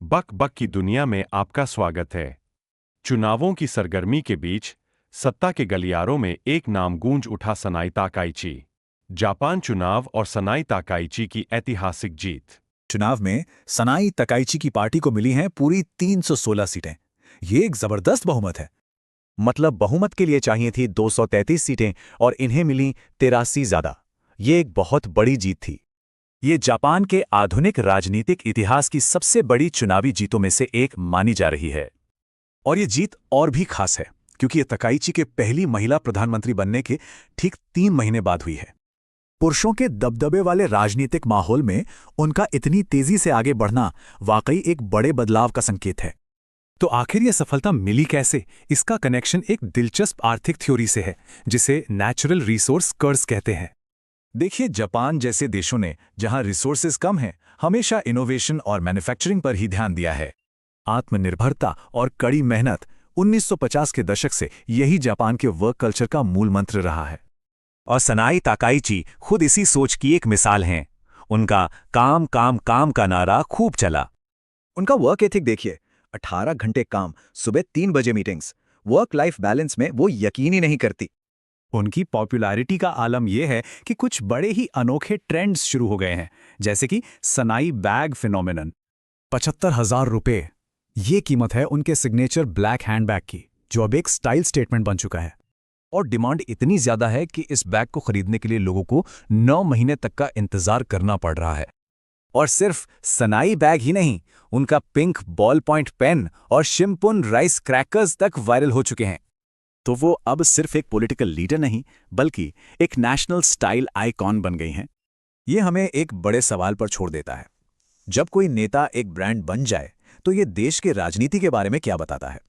बक बक की दुनिया में आपका स्वागत है। चुनावों की सरगर्मी के बीच सत्ता के गलियारों में एक नाम गूंज उठा, सनाई ताकाइची। जापान चुनाव और सनाई ताकाइची की ऐतिहासिक जीत। चुनाव में सनाई तकाइची की पार्टी को मिली हैं पूरी 316 सीटें। ये एक जबरदस्त बहुमत है। मतलब बहुमत के लिए चाहिए थी 233 सीटें और इन्हें मिली 83 ज्यादा। ये एक बहुत बड़ी जीत थी। ये जापान के आधुनिक राजनीतिक इतिहास की सबसे बड़ी चुनावी जीतों में से एक मानी जा रही है। और ये जीत और भी खास है क्योंकि ये तकाइची के पहली महिला प्रधानमंत्री बनने के ठीक 3 महीने बाद हुई है। पुरुषों के दबदबे वाले राजनीतिक माहौल में उनका इतनी तेजी से आगे बढ़ना वाकई एक बड़े बदलाव का संकेत है। तो आखिर ये सफलता मिली कैसे? इसका कनेक्शन एक दिलचस्प आर्थिक थ्योरी से है जिसे नेचुरल रिसोर्स कर्ज कहते हैं। देखिए, जापान जैसे देशों ने जहां रिसोर्सेज कम हैं, हमेशा इनोवेशन और मैन्युफैक्चरिंग पर ही ध्यान दिया है। आत्मनिर्भरता और कड़ी मेहनत 1950 के दशक से यही जापान के वर्क कल्चर का मूल मंत्र रहा है। और सनाई ताकाइची खुद इसी सोच की एक मिसाल हैं। उनका काम काम काम का नारा खूब चला। उनका वर्क एथिक देखिए, 18 घंटे काम, सुबह 3 बजे मीटिंग्स। वर्क लाइफ बैलेंस में वो यकीन ही नहीं करती। उनकी पॉपुलैरिटी का आलम यह है कि कुछ बड़े ही अनोखे ट्रेंड्स शुरू हो गए हैं, जैसे कि सनाई बैग फिनोमिनन। 75,000 रुपये, ये कीमत है उनके सिग्नेचर ब्लैक हैंडबैग की, जो अब एक स्टाइल स्टेटमेंट बन चुका है। और डिमांड इतनी ज्यादा है कि इस बैग को खरीदने के लिए लोगों को 9 महीने तक का इंतजार करना पड़ रहा है। और सिर्फ सनाई बैग ही नहीं, उनका पिंक बॉल पॉइंट पेन और शिम्पुन राइस क्रैकर्स तक वायरल हो चुके हैं। तो वो अब सिर्फ एक पॉलिटिकल लीडर नहीं, बल्कि एक नेशनल स्टाइल आइकॉन बन गई हैं। ये हमें एक बड़े सवाल पर छोड़ देता है। जब कोई नेता एक ब्रांड बन जाए, तो ये देश के राजनीति के बारे में क्या बताता है?